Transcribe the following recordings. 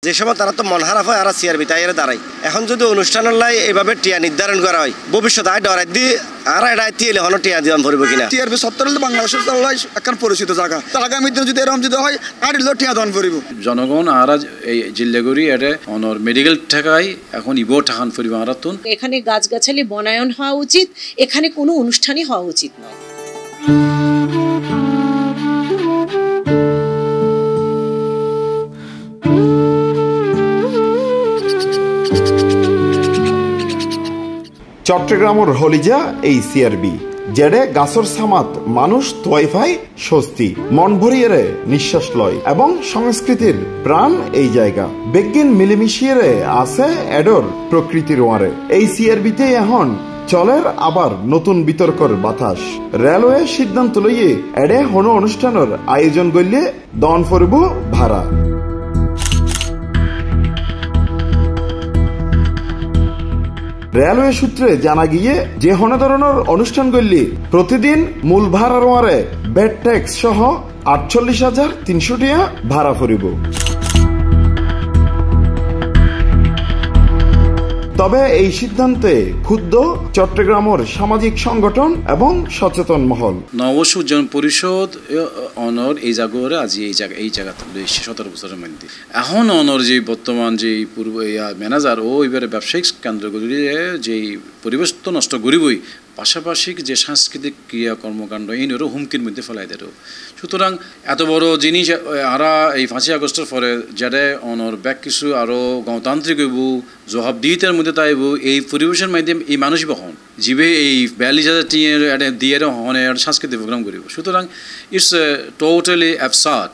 যে সময় তারা তো মন খারাপ হয় আর সিআরবি তাই দাঁড়ায় এখন যদি অনুষ্ঠানের লাই এইভাবে টিয়া নির্ধারণ করা হয় ভবিষ্যতে আয় ডরাই দিয়ে আর এটা এলে হলো টিয়া দিলাম ভরবো কিনা সিআরবি সত্তর বাংলাদেশের এখন পরিচিত জায়গা তো আগামী দিনে যদি এরকম যদি হয় আর টিয়া দান ভরিব জনগণ আর এই জিল্লাগুড়ি এটা অনর মেডিকেল ঠাকাই এখন ইবো ঠাকান ফুরিব আরাতুন এখানে গাছগাছালি বনায়ন হওয়া উচিত এখানে কোনো অনুষ্ঠানই হওয়া উচিত নয় চট্টগ্রামের হলিজা এই সিআরবি যেড়ে গাছর সামাত মানুষ তোয়াইফাই স্বস্তি মন ভরিয়ে নিঃশ্বাস লয় এবং সংস্কৃতির প্রাণ এই জায়গা বেগিন মিলেমিশিয়ে আছে এডর প্রকৃতির ওয়ারে এই সিআরবিতে এখন চলের আবার নতুন বিতর্কর বাতাস রেলওয়ে সিদ্ধান্ত লইয়ে এডে হন অনুষ্ঠানের আয়োজন করলে দন ফরব ভাড়া রেলওয়ে সূত্রে জানা গিয়ে যে হন ধরনের অনুষ্ঠান করলে প্রতিদিন মূল ভাড়ার ওয়ারে বেড ট্যাক্স সহ ৪৮,৩০০ টাকা ভাড়া ফরিব তবে এই সিদ্ধান্তে ক্ষুব্ধ চট্টগ্রামের সামাজিক সংগঠন এবং সচেতন মহল নবসূজন পরিষদ অনর এই জায়গায় আজ এই জায়গাতে ১৭ বছরের মধ্যে এখন অনর যে বর্তমান যে পূর্ব ম্যানেজার ও এবারে ব্যবসায়িক কেন্দ্রগুলি যে পরিবেশ তো নষ্ট করিবই পাশাপাশি যে সাংস্কৃতিক ক্রিয়া কর্মকাণ্ড এইনেরও হুমকির মধ্যে ফেলাই দেয় সুতরাং এত বড় জিনিস আরা এই ৫ই আগস্টের পরে যারা অনর ব্যাক কিছু আরও গণতান্ত্রিক হইব জবাবদিহিতার মধ্যে তাইব এই পরিবেশের মাধ্যমে এই মানুষই বহন জীবে এই ৪২,০০০ দিয়ে হনে সাংস্কৃতিক প্রোগ্রাম করিব সুতরাং ইটস টোটালি অ্যাবসার্ড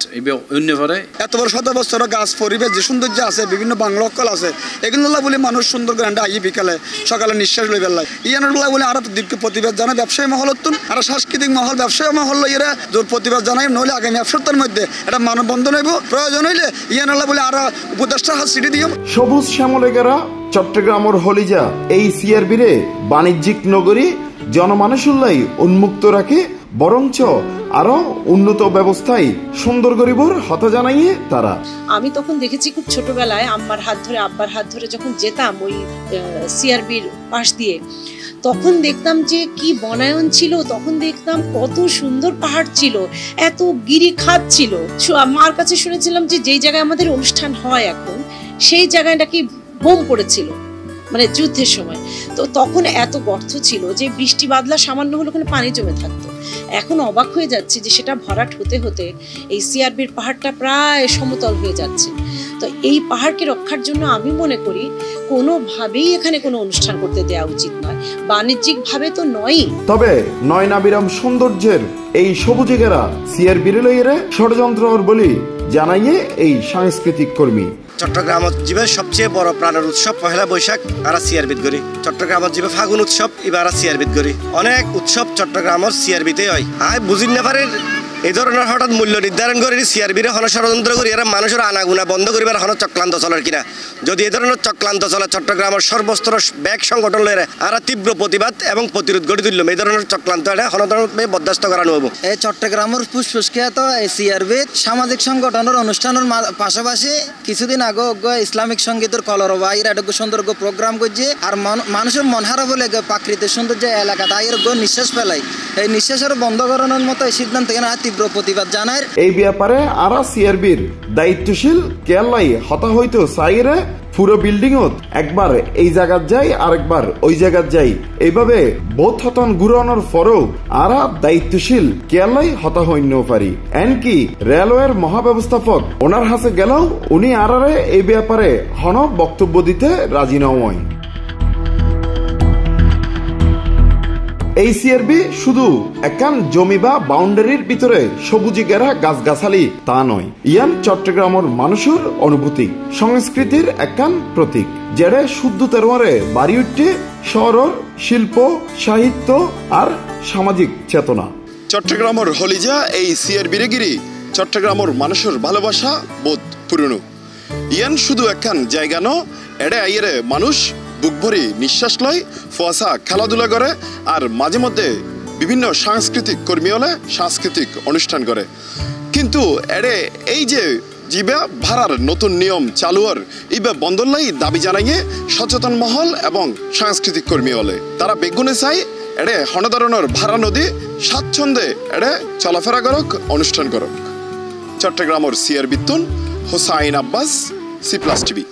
অন্য পরে এত বড় শত বছর গাছ পরিবেশ যে সৌন্দর্য আছে বিভিন্ন বাংলা অক্কল আছে এগুলো বলে মানুষ সুন্দর করে আই বিকালে সকালে নিঃশ্বাস লই বেলায় ইয়ানগুলা বলে আরো দীর্ঘ প্রতিবাদ জানায় ব্যবসায়ী মহল আর সাংস্কৃতিক মহল ব্যবসায়ী মহল এরা জোর প্রতিবাদ জানাই নইলে আগামী এক সপ্তাহের মধ্যে এটা মানববন্ধন হইব প্রয়োজন হইলে ইয়ানগুলা বলে আরো উপদেষ্টার হাত সিটি দিও সবুজ শ্যামলেগেরা চট্টগ্রামের হলিজা এই সিআরবিরে বাণিজ্যিক নগরী জনমানুষুল্লাই উন্মুক্ত রাখে বরঞ্চ আরো উন্নত ব্যবস্থায় সুন্দর গরিবর হতা জানাইয়ে তারা আমি তখন দেখেছি খুব ছোটবেলায় আম্মার হাত ধরে আব্বার হাত ধরে যখন যেতাম ওই সিআরবির পাশ দিয়ে তখন দেখতাম যে কি বনায়ন ছিল তখন দেখতাম কত সুন্দর পাহাড় ছিল এত গিরিখাত ছিল মার কাছে শুনেছিলাম যে যেই জায়গায় আমাদের অনুষ্ঠান হয় এখন সেই জায়গায় নাকি বোম পড়েছিল মানে যুদ্ধের সময় তো তখন এত গর্ত ছিল যে বৃষ্টি বাদলা সামান্য হলে ওখানে পানি জমে থাকতো এখন অবাক হয়ে যাচ্ছে যে সেটা ভরাট হতে হতে এই সিআরবির পাহাড়টা প্রায় সমতল হয়ে যাচ্ছে তো এই পাহাড়কে রক্ষার জন্য আমি মনে করি কোনোভাবেই এখানে কোনো অনুষ্ঠান করতে দেওয়া উচিত নয় বাণিজ্যিক ভাবে তো নয়ই তবে নয়নাবিরাম সৌন্দর্যের এই সবুজে ঘেরা সিআরবির লইয়ে ষড়যন্ত্র বলি জানাইয়ে এই সাংস্কৃতিক কর্মী চট্টগ্রাম জীবের সবচেয়ে বড় প্রাণের উৎসব পহেলা বৈশাখ আর সিআরবিত গড়ি চট্টগ্রাম জীবে ফাগুন উৎসব এবার সিআরবিত গড়ি অনেক উৎসব চট্টগ্রামের সিআরবিতে হয় আয় বুঝিন না পারে এই ধরনের হঠাৎ মূল্য নির্ধারণ করে সিআরবির হন ষড়যন্ত্র করি এরা মানুষের আনাগুনা বন্ধ করিবার হন চক্রান্ত চলার কিনা যদি এই ধরনের চক্রান্ত চলে চট্টগ্রামের সর্বস্তর ব্যাগ সংগঠন লয়ে আর তীব্র প্রতিবাদ এবং প্রতিরোধ গড়ে তুললাম এই ধরনের চক্রান্ত এটা হনধরণে বরদাস্ত করানো হবো এই চট্টগ্রামের ফুসফুসখিয়াত এই সিআরবির সামাজিক সংগঠনের অনুষ্ঠানের পাশাপাশি কিছুদিন আগে ইসলামিক সঙ্গীতের কলরবাইর একটা সুন্দর প্রোগ্রাম করছে আর মানুষের মন হারা বলে প্রাকৃতিক সৌন্দর্য এলাকা তাই নিঃশ্বাস ফেলাই এই নিঃশ্বাসের বন্ধ করানোর মতো এই সিদ্ধান্ত প্রতিবাদ জানায় এই ব্যাপারে আরা সিআরবির দায়িত্বশীল কেয়ালাই হতা হইতো সাইরে পুরো বিল্ডিং একবার এই জায়গাত যাই আরেকবার ওই জায়গাত যাই এইভাবে বোধ হতন ঘুরানোর পরেও আরা দায়িত্বশীল কেয়ালাই হতা হইন পারি এনকি রেলওয়ের মহাব্যবস্থাপক ওনার হাতে গেলেও উনি আরারে এই ব্যাপারে হন বক্তব্য দিতে রাজি নয় এই সিআরবি শুধু একান জমি বা বাউন্ডারির ভিতরে সবুজে ঘেরা গাছগাছালি তা নয় ইয়ান চট্টগ্রামের মানুষের অনুভূতি সংস্কৃতির একান প্রতীক যেটা শুদ্ধ তেরোয়ারে বাড়ি উঠছে শহরের শিল্প সাহিত্য আর সামাজিক চেতনা চট্টগ্রামের হলিজা এই সিআরবিরে গিরি চট্টগ্রামের মানুষের ভালোবাসা বোধ পুরনো ইয়ান শুধু একান জায়গা ন এড়ে আইয়েরে মানুষ বুক ভরি নিঃশ্বাস লয় ফসা খেলাধুলা করে আর মাঝে মধ্যে বিভিন্ন সাংস্কৃতিক কর্মী হলে সাংস্কৃতিক অনুষ্ঠান করে কিন্তু এড়ে এই যে জিবে ভাড়ার নতুন নিয়ম চালুয়ার ইবে বন্দরলাই দাবি জানাইয়ে সচেতন মহল এবং সাংস্কৃতিক কর্মী হলে তারা বেগুনে চাই এড়ে হনধরনের ভাড়া নদী স্বাচ্ছন্দ্যে এড়ে চলাফেরা করক অনুষ্ঠান করক। চট্টগ্রামের সিআরবি তুন Hossain Abbas, C plus TV.